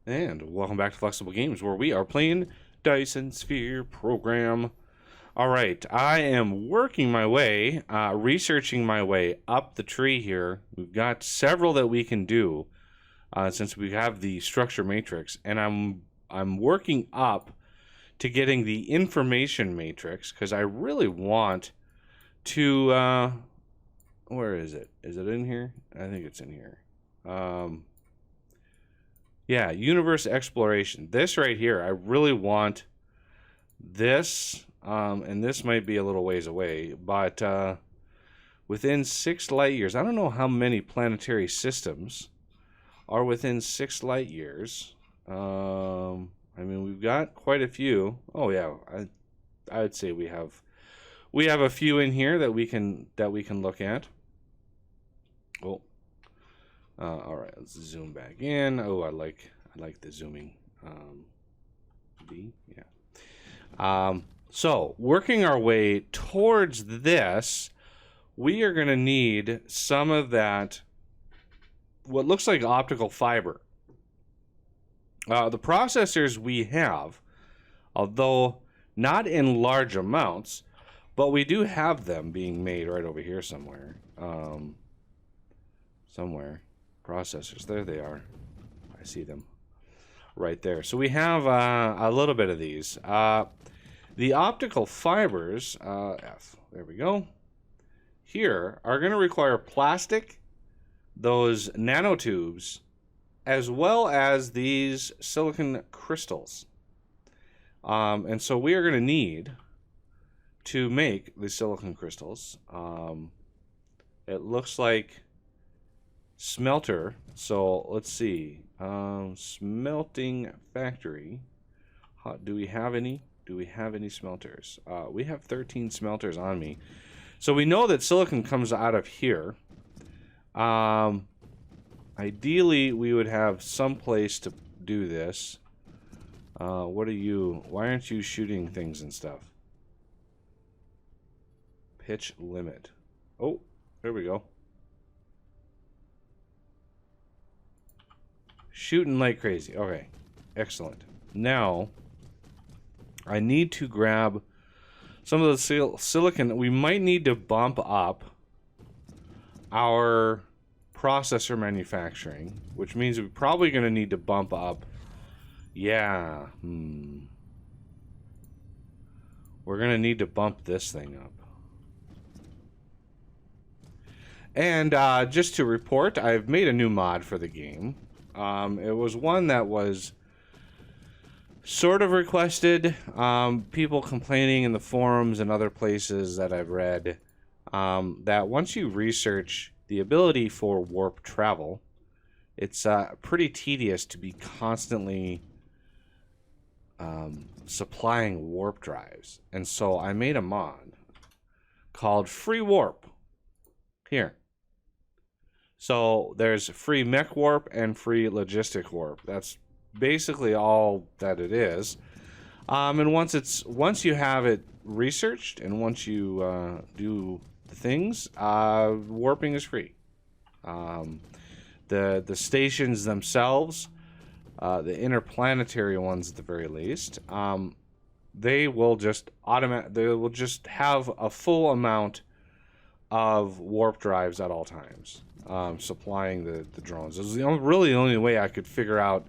And welcome back to Flexible Games, where we are playing Dyson Sphere program. All right, I am working my way, researching my way up the tree here. We've got several that we can do since we have the structure matrix, and I'm working up to getting the information matrix because I really want to. Where is it? Is it in here? I think it's in here. Yeah, universe exploration. This right here, I really want this, and this might be a little ways away, but within 6 light years. I don't know how many planetary systems are within 6 light years. I mean, we've got quite a few. Oh yeah, I would say we have a few in here that we can look at. Oh. All right, let's zoom back in. Oh, I like the zooming. B, yeah. So working our way towards this, we are going to need some of that, what looks like optical fiber. The processors we have, although not in large amounts, but we do have them being made right over here somewhere. Processors, there they are. I see them right there. So we have a little bit of these. The optical fibers, F, there we go, here are going to require plastic, those nanotubes, as well as these silicon crystals. And so we are going to need to make the silicon crystals. It looks like smelter. So let's see. Smelting factory. Do we have any? Do we have any smelters? We have 13 smelters on me. So we know that silicon comes out of here. Ideally, we would have some place to do this. What are you? Why aren't you shooting things and stuff? Pitch limit. Oh, there we go. Shooting like crazy. Okay, excellent. Now, I need to grab some of the silicon. We might need to bump up our processor manufacturing, which means we're probably going to need to bump up. Yeah. We're going to need to bump this thing up. And just to report, I've made a new mod for the game. It was one that was sort of requested. People complaining in the forums and other places that I've read that once you research the ability for warp travel, it's pretty tedious to be constantly supplying warp drives. And so I made a mod called Free Warp. Here. So there's free mech warp and free logistic warp. That's basically all that it is. And once you have it researched and once you do the things, warping is free. The stations themselves, the interplanetary ones at the very least, they will just have a full amount of warp drives at all times. Supplying the drones. This is really the only way I could figure out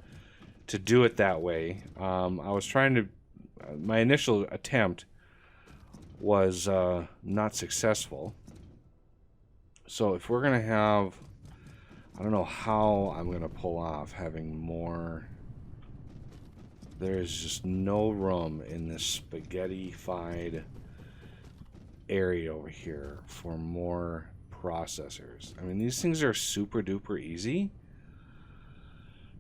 to do it that way. I was trying to... my initial attempt was not successful. So if we're going to have... I don't know how I'm going to pull off having more... There's just no room in this spaghetti-fied area over here for more processors. I mean, these things are super duper easy.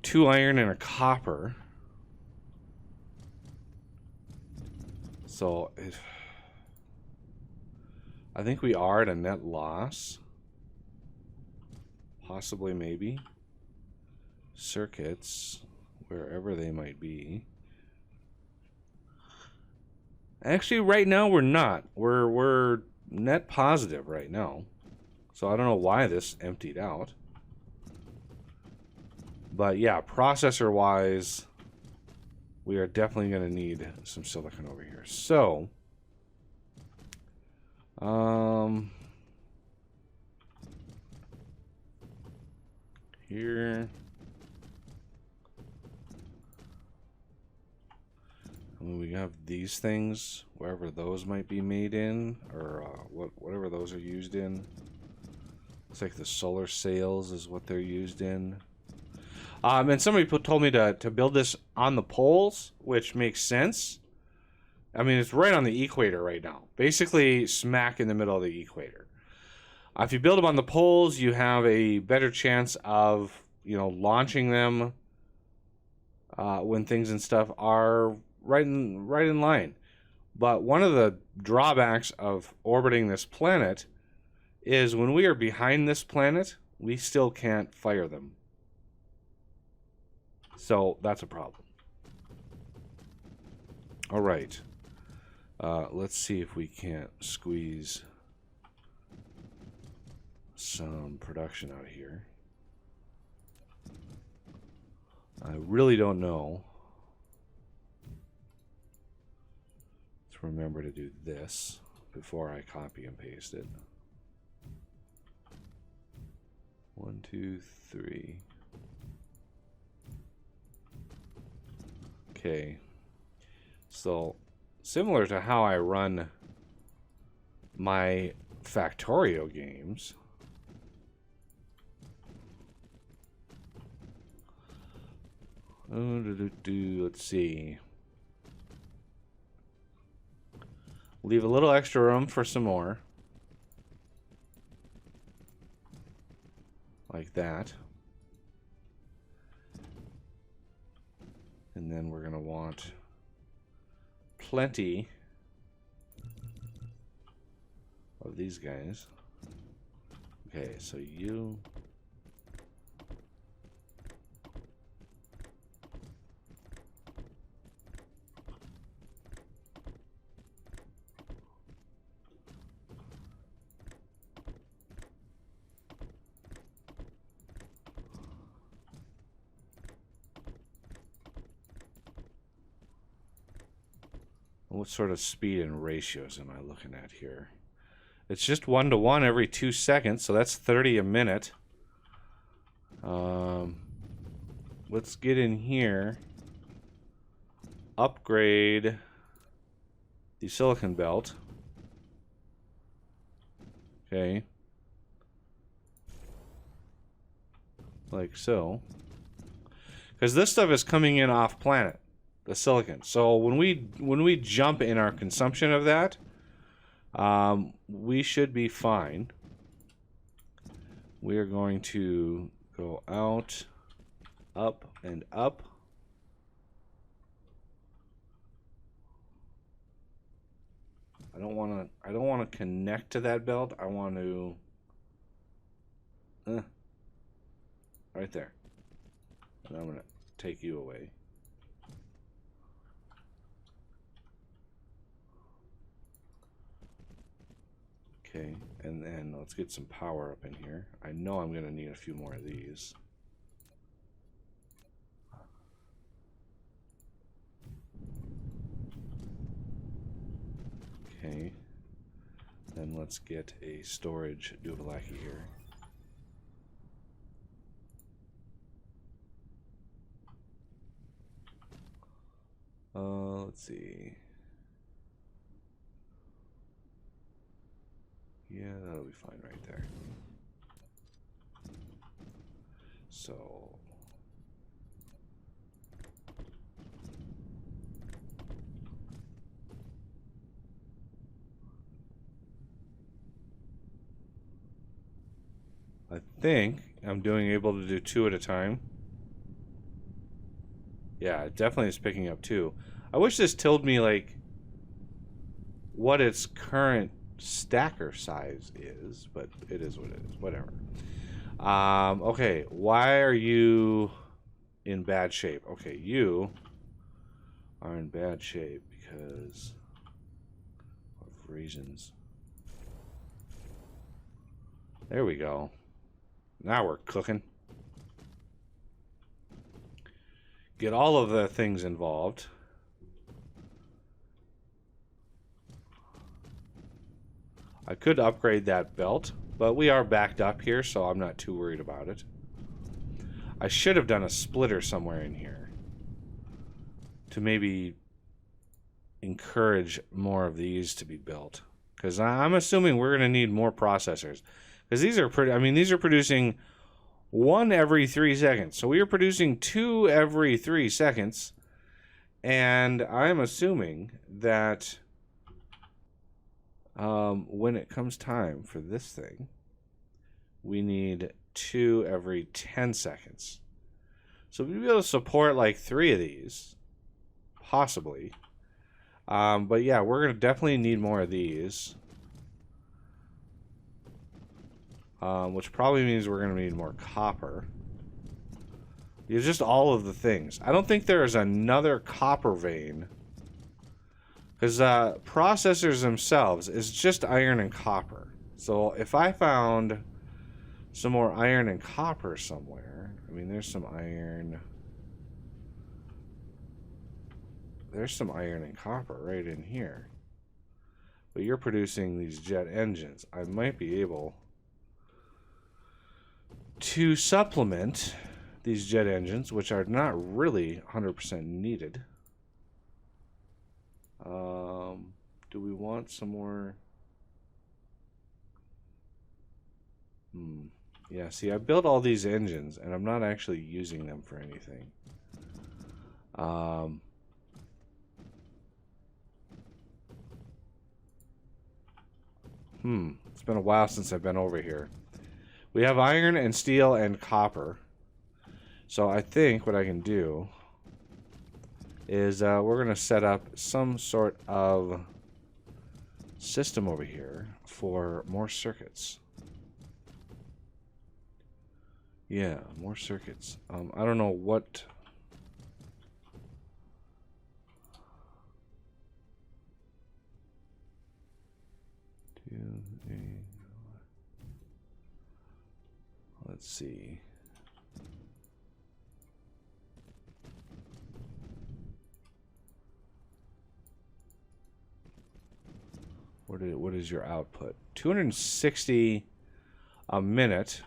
2 iron and a copper. So I think we are at a net loss. Possibly, maybe. Circuits, wherever they might be. Actually, right now we're not. We're net positive right now. So I don't know why this emptied out. But yeah, processor-wise, we are definitely going to need some silicon over here. So, here, I mean, we have these things, wherever those might be made in, or whatever those are used in. Looks like the solar sails is what they're used in. And somebody told me to build this on the poles, which makes sense. I mean, it's right on the equator right now. Basically, smack in the middle of the equator. If you build them on the poles, you have a better chance of, you know, launching them when things and stuff are right in line. But one of the drawbacks of orbiting this planet is when we are behind this planet, we still can't fire them. So that's a problem. All right. Let's see if we can't squeeze some production out of here. I really don't know. Let's remember to do this before I copy and paste it. 1, 2, 3. Okay. So, similar to how I run my Factorio games, let's see. Leave a little extra room for some more. Like that. And then we're going to want plenty of these guys. Okay, so you... What sort of speed and ratios am I looking at here? It's just 1 to 1 every 2 seconds, so that's 30 a minute. Let's get in here. Upgrade the silicon belt. Okay. Like so. Because this stuff is coming in off planet. The silicon. So when we jump in our consumption of that, we should be fine. We are going to go out, up, and up. I don't want to connect to that belt. I want to right there. And I'm going to take you away. Okay, and then let's get some power up in here. I know I'm going to need a few more of these. Okay, then let's get a storage duvallaki here. Let's see. Yeah, that'll be fine right there. So I think I'm able to do 2 at a time. Yeah, it definitely is picking up 2. I wish this told me like what its current stacker size is, but it is what it is. Whatever. Okay, why are you in bad shape? Okay, you are in bad shape because of reasons. There we go. Now we're cooking. get all of the things involved. I could upgrade that belt, but we are backed up here, so I'm not too worried about it. I should have done a splitter somewhere in here to maybe encourage more of these to be built, because I'm assuming we're going to need more processors, because these are pretty. I mean, these are producing 1 every 3 seconds, so we are producing 2 every 3 seconds, and I'm assuming that when it comes time for this thing, we need 2 every 10 seconds. So we'll be able to support like 3 of these, possibly. But yeah, we're going to definitely need more of these. Which probably means we're going to need more copper. It's just all of the things. I don't think there is another copper vein. Because processors themselves is just iron and copper. So if I found some more iron and copper somewhere, I mean, there's some iron. There's some iron and copper right in here. But you're producing these jet engines. I might be able to supplement these jet engines, which are not really 100% needed. Do we want some more? Yeah, see, I built all these engines, and I'm not actually using them for anything. It's been a while since I've been over here. We have iron and steel and copper. So I think what I can do is we're going to set up some sort of system over here for more circuits. Yeah, more circuits. I don't know what... Let's see. What is your output? 260 a minute.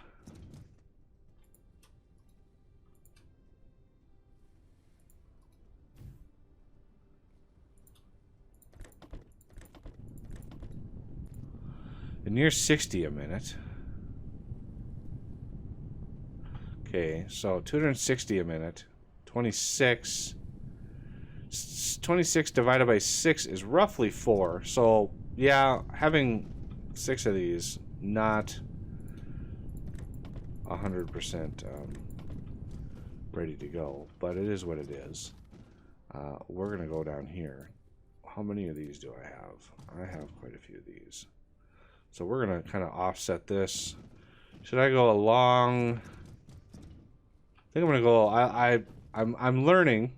And near 60 a minute. Okay, so 260 a minute. 26 divided by 6 is roughly 4. So, yeah, having 6 of these, not 100% ready to go, but it is what it is. We're going to go down here. How many of these do I have? I have quite a few of these. So we're going to kind of offset this. Should I go along? I think I'm going to go... I'm learning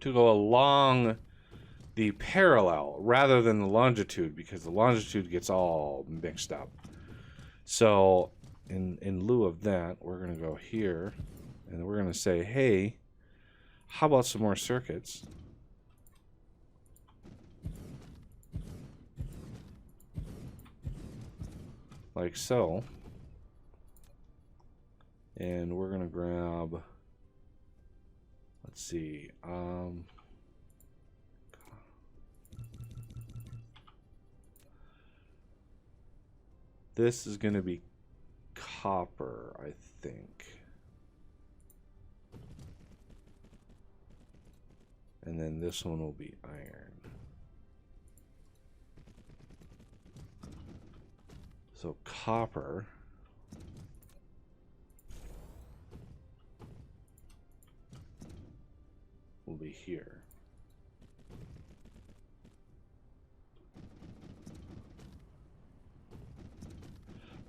to go along the parallel rather than the longitude, because the longitude gets all mixed up. So in lieu of that, we're going to go here, and we're going to say, hey, how about some more circuits? Like so. And we're going to grab, let's see, this is going to be copper, I think. And then this one will be iron. So copper will be here.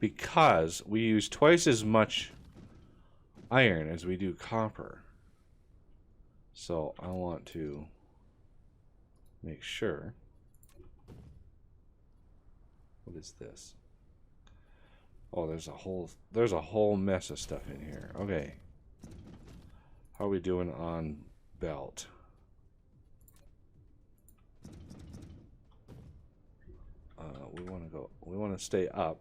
Because we use twice as much iron as we do copper. So I want to make sure. What is this? Oh, there's a whole mess of stuff in here. Okay. How are we doing on belt? We want to stay up.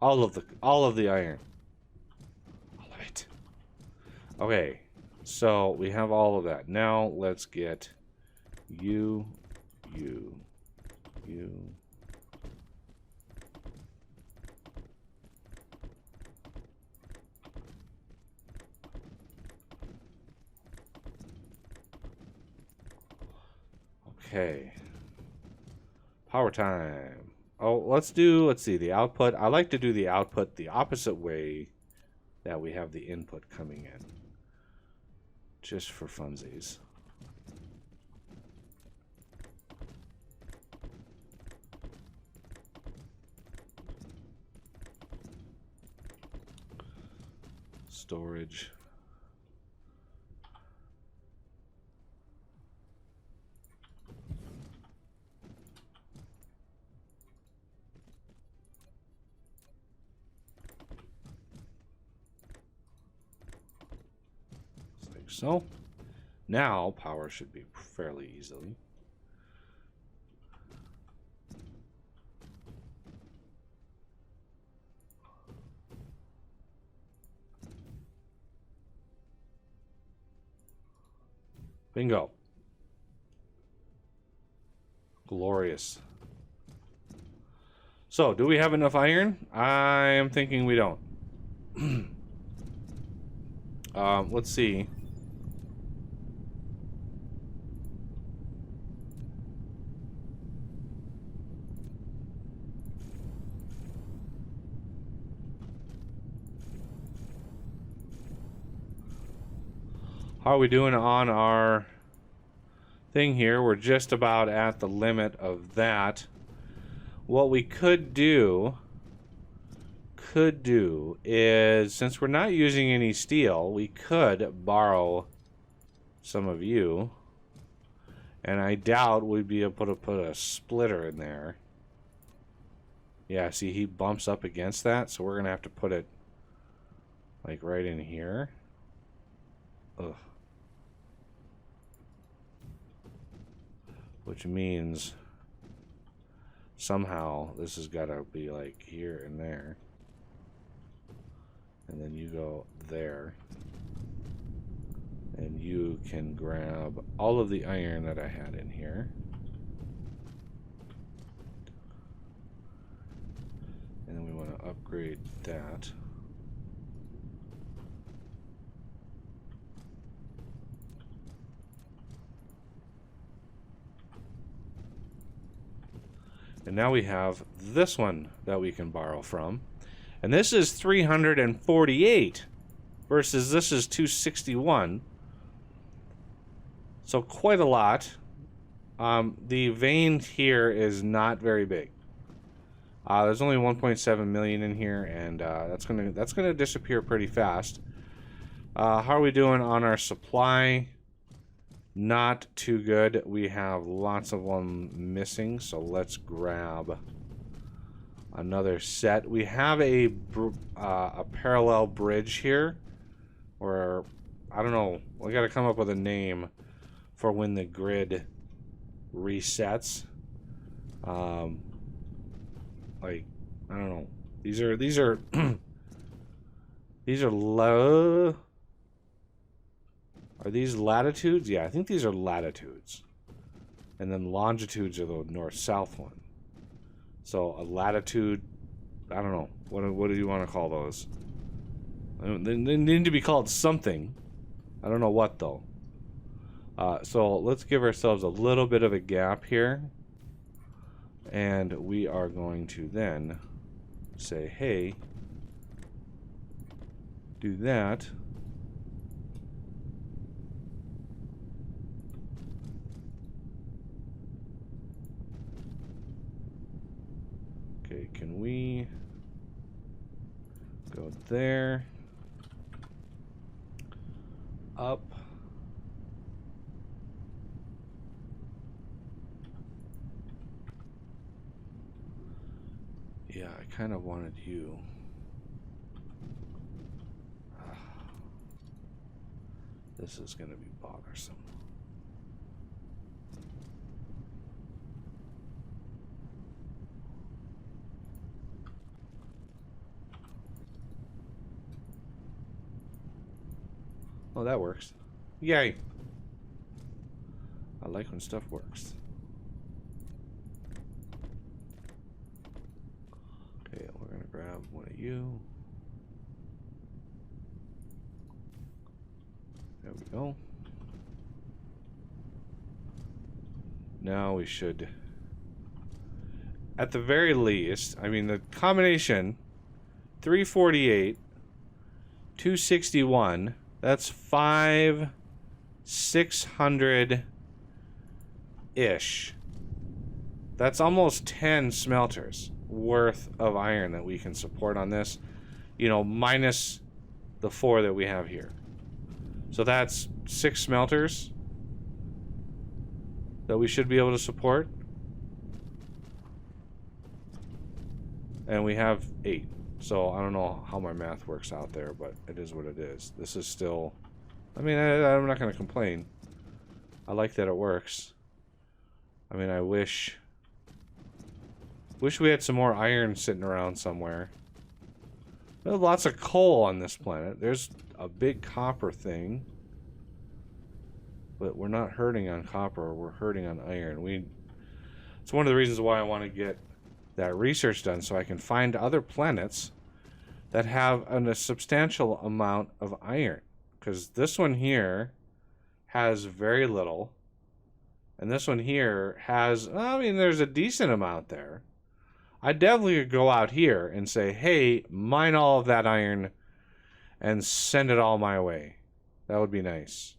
All of the iron. All of it. Okay. So we have all of that. Now let's get you. Okay. Power time. Oh, let's see, the output. I like to do the output the opposite way that we have the input coming in. Just for funsies. Storage. Like so. Now power should be fairly easily. Bingo. Glorious. So, do we have enough iron? I am thinking we don't. Let's see. How are we doing on our thing here? We're just about at the limit of that. What we could do is, since we're not using any steel, we could borrow some of you. And I doubt we'd be able to put a splitter in there. Yeah, see, he bumps up against that, so we're going to have to put it like right in here. Ugh. Which means somehow this has got to be like here and there. And then you go there. And you can grab all of the iron that I had in here. And then we want to upgrade that. And now we have this one that we can borrow from. And this is 348 versus this is 261. So quite a lot. The vein here is not very big. There's only 1.7 million in here, and that's gonna disappear pretty fast. How are we doing on our supply? Not too good. We have lots of them missing, so let's grab another set. We have a parallel bridge here, or I don't know. We got to come up with a name for when the grid resets. Like, I don't know. These are these are low. Are these latitudes? Yeah, I think these are latitudes. And then longitudes are the north-south one. So a latitude, I don't know. What do you want to call those? They need to be called something. I don't know what, though. So let's give ourselves a little bit of a gap here. And we are going to then say, hey, do that. Okay, can we go there, up, Yeah, I kind of wanted you. This is going to be bothersome. Oh, that works. Yay! I like when stuff works. Okay, we're going to grab one of you. There we go. Now we should, at the very least, I mean the combination 348, 261, that's 600-ish. That's almost 10 smelters worth of iron that we can support on this, you know, minus the 4 that we have here. So that's 6 smelters that we should be able to support. And we have 8. So I don't know how my math works out there, but it is what it is. This is still, I mean, I'm not going to complain. I like that it works. I mean, I wish we had some more iron sitting around somewhere. There's lots of coal on this planet. There's a big copper thing. But we're not hurting on copper, we're hurting on iron. It's one of the reasons why I want to get that research done, so I can find other planets that have a substantial amount of iron. Because this one here has very little, and this one here has, I mean, there's a decent amount there. I definitely could go out here and say, hey, mine all of that iron and send it all my way. That would be nice.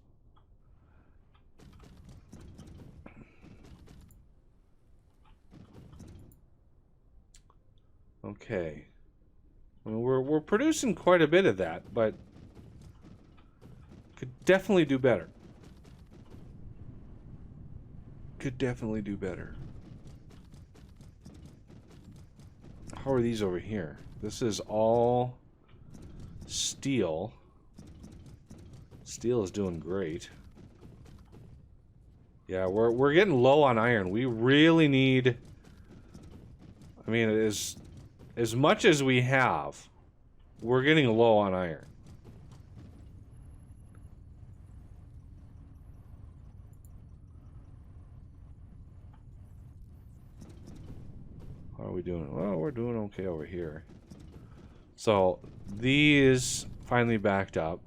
Okay. I mean, we're producing quite a bit of that, but could definitely do better. Could definitely do better. How are these over here? This is all steel. Steel is doing great. Yeah, we're getting low on iron. We really need, I mean, it is as much as we have, we're getting low on iron. How are we doing? Well, we're doing okay over here. So, these finally backed up.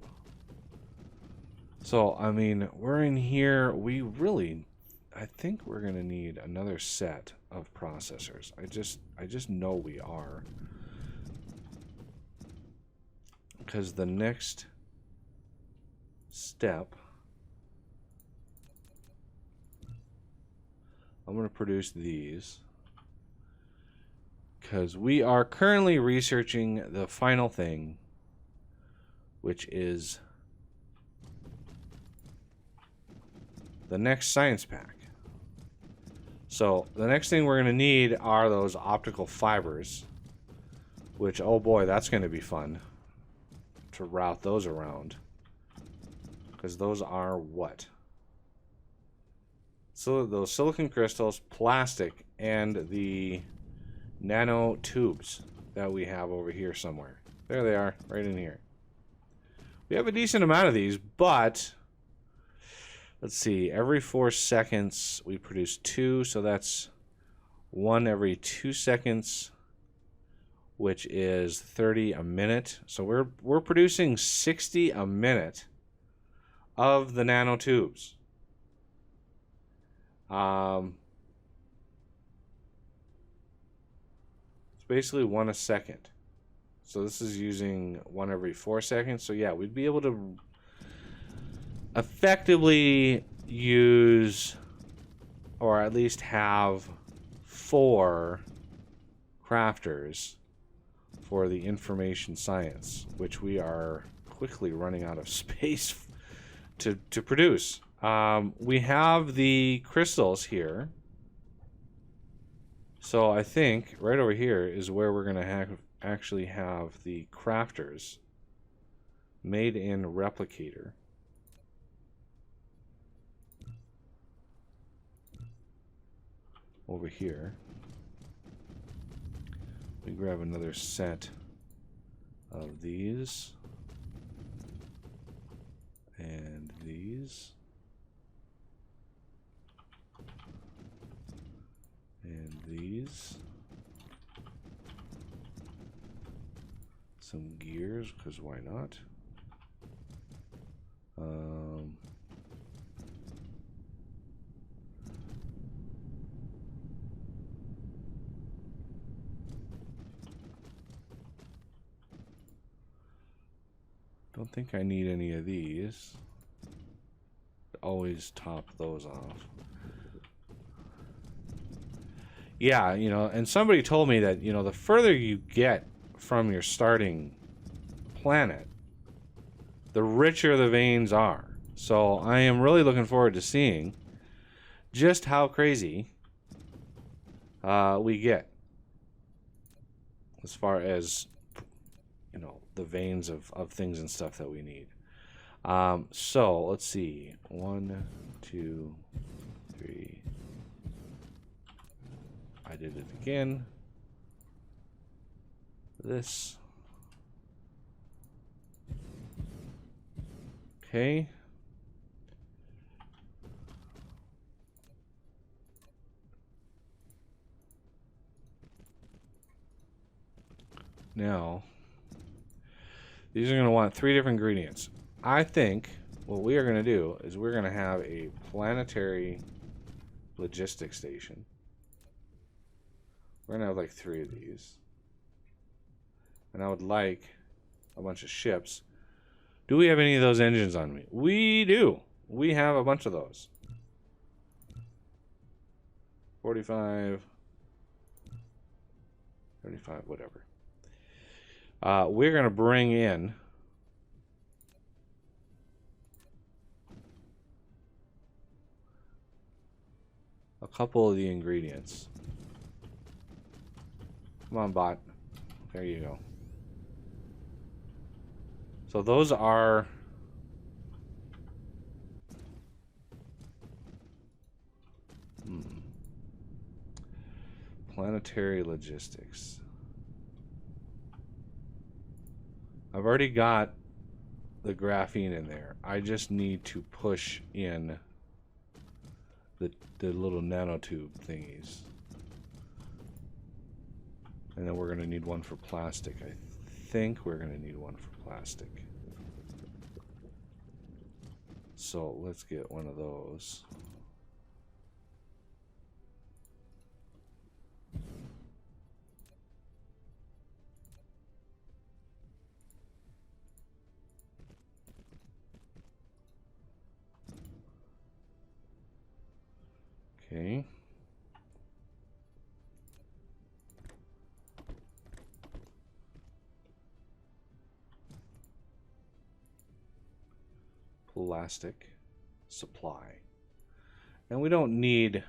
So, I mean, we're in here. We really, I think we're going to need another set of processors. I just know we are. Because the next step, I'm going to produce these. Because we are currently researching the final thing, which is the next science pack. So the next thing we're going to need are those optical fibers, which, oh boy, that's going to be fun to route those around. Because those are what? So those silicon crystals, plastic, and the nano tubes that we have over here somewhere. There they are, right in here. We have a decent amount of these, but let's see, every 4 seconds we produce 2, so that's 1 every 2 seconds, which is 30 a minute. So we're producing 60 a minute of the nanotubes. It's basically 1 a second. So this is using 1 every 4 seconds. So yeah, we'd be able to effectively use, or at least have, 4 crafters for the information science, which we are quickly running out of space to produce. We have the crystals here, So I think right over here is where we're going to actually have the crafters made in replicator. Over here. We grab another set of these. And these. And these. Some gears, because why not? Don't think I need any of these. Always top those off. Yeah, you know, and somebody told me that, you know, the further you get from your starting planet, the richer the veins are. So I am really looking forward to seeing just how crazy we get as far as, you know, the veins of things and stuff that we need. So let's see. 1, 2, 3. I did it again. This. Okay. Now, these are going to want 3 different ingredients. I think what we are going to do is we're going to have a planetary logistics station. We're going to have like 3 of these. And I would like a bunch of ships. Do we have any of those engines on me? We do. We have a bunch of those. 45, 35, whatever. We're going to bring in a couple of the ingredients. Come on, bot. There you go. So those are planetary logistics. I've already got the graphene in there. I just need to push in the little nanotube thingies. And then we're going to need one for plastic. I think we're going to need one for plastic. So let's get one of those. Okay. Plastic supply. And we don't need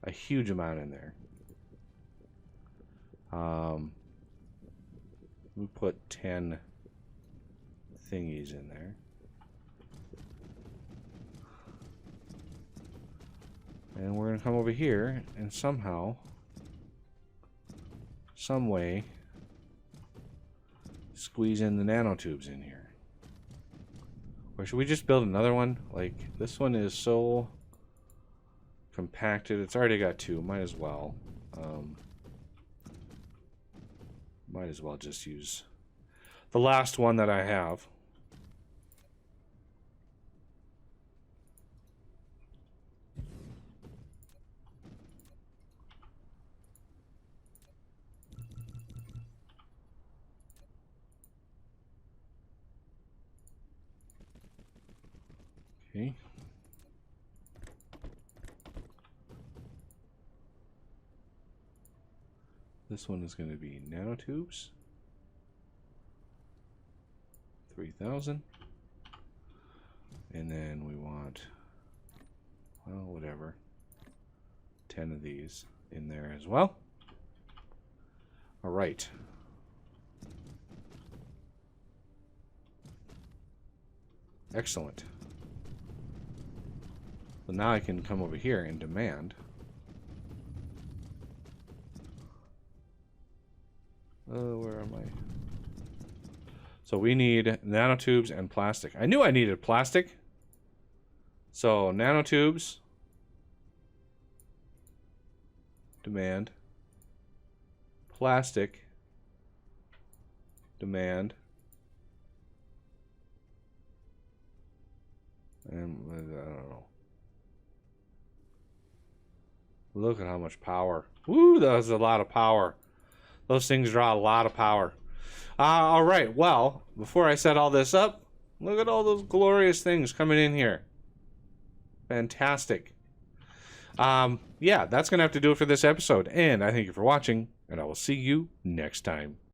a huge amount in there. We put 10 thingies in there. And we're going to come over here and somehow, some way, squeeze in the nanotubes in here. Or should we just build another one? Like, this one is so compacted. It's already got 2. Might as well. Might as well just use the last one that I have. Okay. This one is going to be nanotubes. 3,000. And then we want, well, whatever. 10 of these in there as well. All right. Excellent. So now I can come over here and demand. Where am I? So we need nanotubes and plastic. I knew I needed plastic. So nanotubes. Demand. Plastic. Demand. And I don't know. Look at how much power. Woo, that was a lot of power. Those things draw a lot of power. All right, well, before I set all this up, look at all those glorious things coming in here. Fantastic. Yeah, that's going to have to do it for this episode. And I thank you for watching, and I will see you next time.